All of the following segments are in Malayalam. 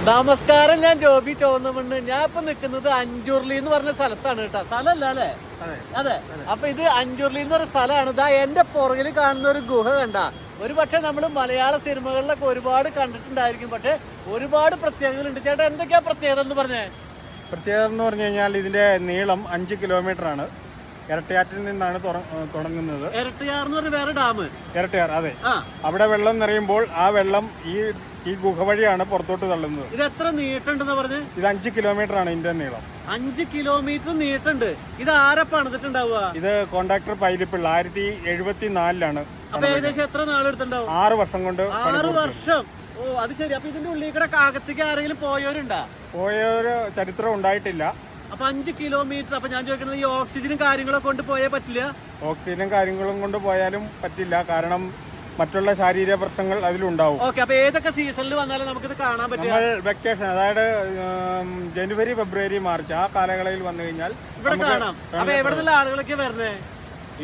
നമസ്കാരം, ഞാൻ ജോബി ചോന്നമണ്ണ്. ഞാൻ ഇപ്പൊ നിൽക്കുന്നത് അഞ്ചുർലി എന്ന് പറഞ്ഞ സ്ഥലത്താണ് കേട്ടോ. സ്ഥലമല്ല അല്ലേ? അതെ. അപ്പൊ ഇത് അഞ്ചുർലി എന്ന് പറഞ്ഞ സ്ഥലമാണ്. ഇതാ എന്റെ പുറകിൽ കാണുന്ന ഒരു ഗുഹ കണ്ട. ഒരു പക്ഷെ നമ്മൾ മലയാള സിനിമകളിലൊക്കെ ഒരുപാട് കണ്ടിട്ടുണ്ടായിരിക്കും. പക്ഷെ ഒരുപാട് പ്രത്യേകതകളുണ്ട്. ചേട്ടാ, എന്തൊക്കെയാ പ്രത്യേകത എന്ന് പറഞ്ഞേ? പ്രത്യേകത എന്ന് പറഞ്ഞു കഴിഞ്ഞാൽ ഇതിന്റെ നീളം 5 കിലോമീറ്റർ ആണ്. ഇരട്ടയാറ്റിൽ നിന്നാണ് തുടങ്ങുന്നത്. ഇരട്ടയാർ എന്ന് പറഞ്ഞ വേറെ ഡാം. ഇരട്ടയാർ, അതെ. അവിടെ വെള്ളം നിറയുമ്പോൾ ആ വെള്ളം ഈ ഗുഹ വഴിയാണ് പുറത്തോട്ട് തള്ളുന്നത്. ഇത് എത്ര നീട്ടുണ്ടെന്ന് പറഞ്ഞ്? ഇത് 5 കിലോമീറ്റർ ആണ് ഇതിന്റെ നീളം. 5 കിലോമീറ്റർ നീട്ടുണ്ട്. ഇത് ആരെ പണിതിട്ടുണ്ടാവുക? ഇത് കോൺട്രാക്ടർ പൈലിപ്പിള്ള 1974 അപ്പൊ ഏകദേശം എത്ര നാളെടുത്തുണ്ടാവും? 6 വർഷം കൊണ്ട്. 6 വർഷം. ഓ, അത് ശരി. അപ്പൊ ഇതിന്റെ ഉള്ളിൽ കൂടെ അകത്തേക്ക് ആരെങ്കിലും പോയവരുണ്ടാ? പോയൊരു ചരിത്രം ഉണ്ടായിട്ടില്ല. അപ്പൊ 5 കിലോമീറ്റർ. അപ്പൊ ഞാൻ ചോദിക്കുന്നത്, ഈ ഓക്സിജനും കാര്യങ്ങളൊക്കെ കൊണ്ട് പോയാൽ പറ്റില്ല? ഓക്സിജനും കാര്യങ്ങളും കൊണ്ട് പോയാലും പറ്റില്ല. കാരണം മറ്റുള്ള ശാരീരിക പ്രശ്നങ്ങൾ അതിലുണ്ടാവും. ഓക്കെ. അപ്പൊ ഏതൊക്കെ സീസണിൽ വന്നാലും നമുക്കിത് കാണാൻ പറ്റും? നമ്മൾ വെക്കേഷൻ, അതായത് ജനുവരി, ഫെബ്രുവരി, മാർച്ച് ആ കാലയളവിൽ വന്നു കഴിഞ്ഞാൽ ഇവിടെ കാണാം. അപ്പൊ എവിടെ നിന്നുള്ള ആളുകളൊക്കെ വരണേ?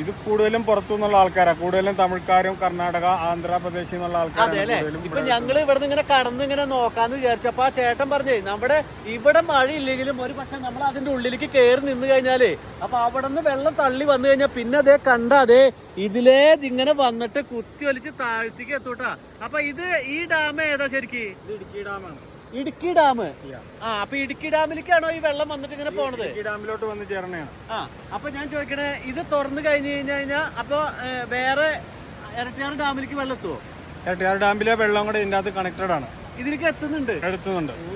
ഇത് കൂടുതലും പുറത്തുനിന്നുള്ള ആൾക്കാരാണ്. കൂടുതലും തമിഴ്ക്കാരും കർണാടക, ആന്ധ്രാപ്രദേശിൽ നിന്നുള്ള ആൾക്കാരാണ്. ഇപ്പൊ ഞങ്ങൾ ഇവിടെ നിന്ന് ഇങ്ങനെ കടന്ന് ഇങ്ങനെ നോക്കാന്ന് വിചാരിച്ചു. അപ്പൊ ആ ചേട്ടൻ പറഞ്ഞേ, നമ്മുടെ ഇവിടെ മഴ ഇല്ലെങ്കിലും ഒരു പക്ഷെ നമ്മൾ അതിന്റെ ഉള്ളിലേക്ക് കയറി നിന്ന് കഴിഞ്ഞാലേ, അപ്പൊ അവിടെ നിന്ന് വെള്ളം തള്ളി വന്നു കഴിഞ്ഞാൽ പിന്നെ അതേ കണ്ട അതേ ഇതിലേ ഇങ്ങനെ വന്നിട്ട് കുത്തി വലിച്ച് താഴ്ത്തിക്ക് എത്തൂട്ടാ. അപ്പൊ ഇത് ഈ ഡാം ഏതാ ശരിക്ക്? ഇടുക്കി ഡാമാണ്. ഇടുക്കി ഡാം. അപ്പൊ ഇടുക്കി ഡാമിലേക്കാണോ ഈ വെള്ളം വന്നിട്ട് ഇങ്ങനെ പോണത്? ഇടുക്കി ഡാമിലോട്ട് വന്ന് ചേർന്നതാണ്. അപ്പൊ ഞാൻ ചോദിക്കണേ, ഇത് തുറന്നു കഴിഞ്ഞു കഴിഞ്ഞാൽ അപ്പൊ വേറെ ഇരട്ടിയാർ ഡാമിലേക്ക് വെള്ളം എത്തുവോ? ഇരട്ടിയാർ ഡാമിലെ വെള്ളം കൂടെ ഇതിന്റെ അകത്ത് കണക്റ്റഡ് ആണ്. ഇതിലേക്ക് എത്തുന്നുണ്ട്.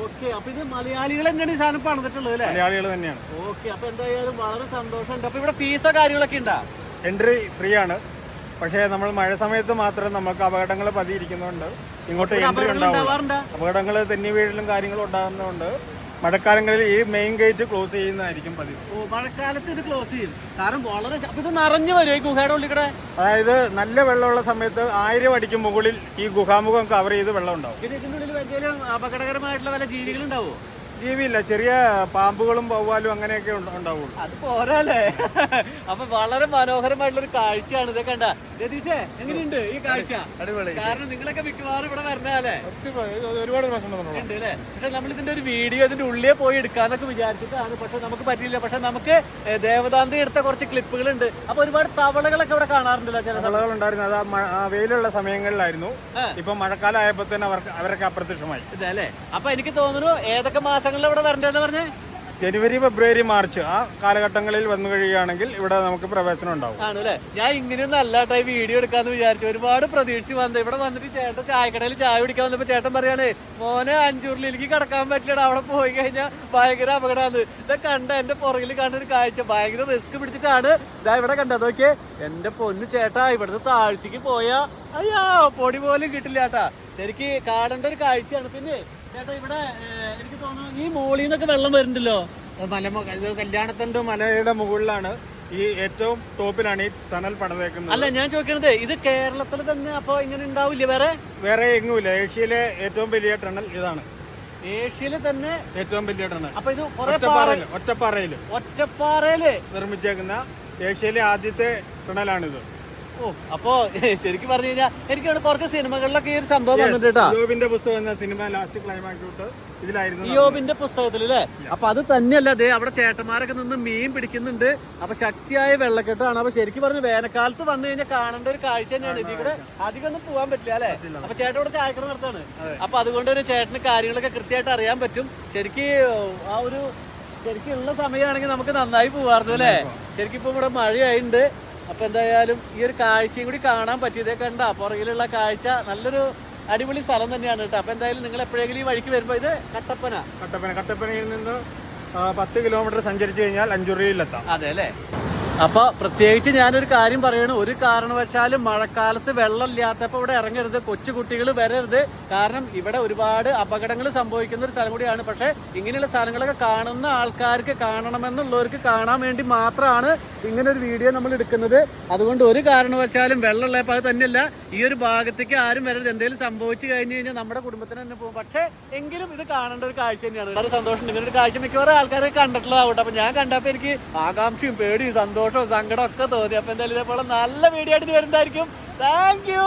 ഓക്കെ. അപ്പൊ ഇത് മലയാളികൾ തന്നെയാണ് ഈ സാധനം പണിതിട്ടുള്ളത് അല്ലേ? മലയാളികൾ തന്നെയാണ്. ഓക്കെ. അപ്പൊ എന്തായാലും വളരെ സന്തോഷമുണ്ട്. അപ്പൊ ഇവിടെ ഫീസോ കാര്യങ്ങളൊക്കെ ഉണ്ടാ? എൻട്രി ഫ്രീ ആണ്. പക്ഷേ നമ്മൾ മഴ സമയത്ത് മാത്രം നമുക്ക് അപകടങ്ങൾ പതിയിരിക്കുന്നുണ്ട് ഇങ്ങോട്ട് എൻട്രി ഉണ്ടാവും. അപകടങ്ങൾ തെന്നി വീഴലും കാര്യങ്ങളും ഉണ്ടാകുന്നതുകൊണ്ട് മഴക്കാലങ്ങളിൽ ഈ മെയിൻ ഗേറ്റ് ക്ലോസ് ചെയ്യുന്നതായിരിക്കും പതിവ്. ഓ, മഴക്കാലത്ത് ഇത് ക്ലോസ് ചെയ്യും. കാരണം വളരെ ഇത് നിറഞ്ഞു വരും ഈ ഗുഹയുടെ ഉള്ളിൽ കൂടെ. അതായത് നല്ല വെള്ളമുള്ള സമയത്ത് 1000 അടിക്ക് മുകളിൽ ഈ ഗുഹാമുഖം കവർ ചെയ്ത് വെള്ളം ഉണ്ടാവും. പിന്നെ ഇതിന്റെ ഉള്ളിൽ എന്തെങ്കിലും അപകടകരമായിട്ടുള്ള വല്ല ജീവികളുണ്ടാവോ? ജീവിയില്ല, ചെറിയ പാമ്പുകളും വവ്വാലും അങ്ങനെയൊക്കെ ഉണ്ടാവുള്ളൂ. അത് പോരാല്ലേ? അപ്പൊ വളരെ മനോഹരമായിട്ടുള്ള ഒരു കാഴ്ചയാണ് ഇത്. കണ്ട രതീഷേ, എങ്ങനെയുണ്ട് ഈ കാഴ്ച? അടിപൊളി. കാരണം നിങ്ങളൊക്കെ മിക്കവാറും ഇവിടെ വരണല്ലേ? ഒരുപാട് പ്രശ്നം ഉണ്ട് അല്ലേ? പക്ഷെ നമ്മൾ ഇതിന്റെ ഒരു വീഡിയോ ഇതിന്റെ ഉള്ളിൽ പോയി എടുക്കാന്നൊക്കെ വിചാരിച്ചിട്ടാണ്. പക്ഷെ നമുക്ക് പറ്റില്ല. പക്ഷെ നമുക്ക് ദേവതാന്തി എടുത്ത കുറച്ച് ക്ലിപ്പുകൾ ഉണ്ട്. അപ്പൊ ഒരുപാട് തവളകളൊക്കെ ഇവിടെ കാണാറുണ്ടല്ലോ. ചില തവളകൾ ഉണ്ടായിരുന്നു. അത് വെയിലുള്ള സമയങ്ങളിലായിരുന്നു. ഇപ്പൊ മഴക്കാലം ആയപ്പോ തന്നെ അവരൊക്കെ അപ്രത്യക്ഷമായി. ഇതല്ലേ? അപ്പൊ എനിക്ക് തോന്നുന്നു ഏതൊക്കെ മാസങ്ങളിൽ ഇവിടെ വരണ്ടെന്ന് പറഞ്ഞേ? ജനുവരി, ഫെബ്രുവരി, മാർച്ച് ആ കാലഘട്ടങ്ങളിൽ വന്നു കഴിയുകയാണെങ്കിൽ ഇവിടെ നമുക്ക് പ്രവേശനം ഉണ്ടാവും. ആണല്ലേ? ഞാൻ ഇങ്ങനെയൊന്നും അല്ലാട്ടായി വീഡിയോ എടുക്കാന്ന് വിചാരിച്ചു. ഒരുപാട് പ്രതീക്ഷിച്ച് വന്നത്. ഇവിടെ വന്നിട്ട് ചേട്ടൻ ചായക്കടയിൽ ചായ കുടിക്കാൻ വന്നപ്പോ ചേട്ടൻ പറയാണ്, മോനെ അഞ്ചൂറിലേക്ക് കടക്കാൻ പറ്റില്ല, അവിടെ പോയി കഴിഞ്ഞാൽ ഭയങ്കര അപകടമാണ്. ഇതൊക്കെ കണ്ട എന്റെ പുറകിൽ കണ്ടൊരു കാഴ്ച ഭയങ്കര റിസ്ക് പിടിച്ചിട്ടാണ് ഇതാ ഇവിടെ കണ്ടത്. നോക്കിയേ എന്റെ പൊന്നു ചേട്ടാ, ഇവിടുത്തെ താഴ്ത്തിക്ക് പോയാ അയ്യാ പൊടി പോലും കിട്ടില്ല ചേട്ടാ. ശരിക്ക് കാണേണ്ട ഒരു കാഴ്ചയാണ്. പിന്നെ ചേട്ടാ, ഇവിടെ എനിക്ക് തോന്നുന്നു ഈ മോളിൽ നിന്നൊക്കെ വെള്ളം വരുന്നുണ്ടല്ലോ. കല്യാണത്തിന്റെ മലയുടെ മുകളിലാണ്, ഈ ഏറ്റവും ടോപ്പിലാണ് ഈ ടണൽ പണിതേക്കുന്നത്. അല്ല, ഞാൻ ചോദിക്കണത് ഇത് കേരളത്തിൽ തന്നെ അപ്പൊ ഇങ്ങനെ ഉണ്ടാവില്ല? വേറെ എങ്ങുമില്ല. ഏഷ്യയിലെ ഏറ്റവും വലിയ ടണൽ ഇതാണ്. ഏഷ്യയിലെ തന്നെ ഏറ്റവും വലിയ ടണൽ. അപ്പൊ ഇത് ഒറ്റപ്പാറയില് നിർമ്മിച്ചേക്കുന്ന ഏഷ്യയിലെ ആദ്യത്തെ ടണലാണിത്. ഓ, അപ്പൊ ശരിക്കും പറഞ്ഞു കഴിഞ്ഞാൽ എനിക്ക് കുറച്ച് സിനിമകളിലൊക്കെ ഈ ഒരു സംഭവം വന്നിട്ടാ. ഇയോബിന്റെ പുസ്തകം എന്ന സിനിമ ലാസ്റ്റ് ക്ലൈമാക്സ് ഇതിലായിരുന്നു. ഇയോബിന്റെ പുസ്തകത്തിലല്ലേ? അപ്പൊ അത് തന്നെയല്ല, അതെ അവിടെ ചേട്ടന്മാരൊക്കെ നിന്ന് മീൻ പിടിക്കുന്നുണ്ട്. അപ്പൊ ശക്തിയായ വെള്ളക്കെട്ടാണ്. അപ്പൊ ശരിക്കും പറഞ്ഞു വേനൽക്കാലത്ത് വന്നു കഴിഞ്ഞാൽ കാണേണ്ട ഒരു കാഴ്ച തന്നെയാണ്. ഇതിവിടെ അധികം ഒന്നും പോകാൻ പറ്റില്ല അല്ലെ? അപ്പൊ ചേട്ടൻ ഇവിടെ ചായക്കട നടത്താണ്. അപ്പൊ അതുകൊണ്ട് ഒരു ചേട്ടന് കാര്യങ്ങളൊക്കെ കൃത്യമായിട്ട് അറിയാൻ പറ്റും. ശരിക്ക് ആ ഒരു ശരിക്കുള്ള സമയമാണെങ്കിൽ നമുക്ക് നന്നായി പോവാറുണ്ട് അല്ലെ? ശരിക്കും ഇപ്പൊ ഇവിടെ മഴയായിട്ടുണ്ട്. അപ്പൊ എന്തായാലും ഈ ഒരു കാഴ്ചയും കൂടി കാണാൻ പറ്റിയതേ. കണ്ട പുറകിലുള്ള കാഴ്ച നല്ലൊരു അടിപൊളി സ്ഥലം തന്നെയാണ് കേട്ടോ. അപ്പൊ എന്തായാലും നിങ്ങൾ എപ്പോഴെങ്കിലും ഈ വഴിക്ക് വരുമ്പോ ഇത് കട്ടപ്പനയിൽ നിന്ന് 10 കിലോമീറ്റർ സഞ്ചരിച്ചു കഴിഞ്ഞാൽ അഞ്ചുറിയിലെത്താം. അതെ അല്ലേ? അപ്പൊ പ്രത്യേകിച്ച് ഞാനൊരു കാര്യം പറയണു, ഒരു കാരണവശാലും മഴക്കാലത്ത് വെള്ളം ഇല്ലാത്തപ്പോ ഇവിടെ ഇറങ്ങരുത്, കൊച്ചുകുട്ടികൾ വരരുത്. കാരണം ഇവിടെ ഒരുപാട് അപകടങ്ങൾ സംഭവിക്കുന്ന ഒരു സ്ഥലം കൂടിയാണ്. പക്ഷെ ഇങ്ങനെയുള്ള സ്ഥലങ്ങളൊക്കെ കാണുന്ന ആൾക്കാർക്ക്, കാണണമെന്നുള്ളവർക്ക് കാണാൻ വേണ്ടി മാത്രമാണ് ഇങ്ങനെ ഒരു വീഡിയോ നമ്മൾ എടുക്കുന്നത്. അതുകൊണ്ട് ഒരു കാരണവശാലും വെള്ളമുള്ളപ്പോൾ അത് തന്നെയല്ല, ഈ ഒരു ഭാഗത്തേക്ക് ആരും വരരുത്. എന്തെങ്കിലും സംഭവിച്ചു കഴിഞ്ഞു കഴിഞ്ഞാൽ നമ്മുടെ കുടുംബത്തിന് തന്നെ പോകും. പക്ഷെ എങ്കിലും ഇത് കാണേണ്ട ഒരു കാഴ്ച തന്നെയാണ്. വളരെ സന്തോഷം. ഇങ്ങനെ ഒരു കാഴ്ച മിക്കവാറും ആൾക്കാരെ കണ്ടിട്ടുള്ളതാവട്ടെ. അപ്പൊ ഞാൻ കണ്ടപ്പോ എനിക്ക് ആകാംക്ഷയും പേടിയും സന്തോഷവും സങ്കടം ഒക്കെ തോന്നി. അപ്പൊ എന്തായാലും ഇതേപോലെ നല്ല വീഡിയോ ആയിട്ട് വരുന്നതായിരിക്കും. Thank you.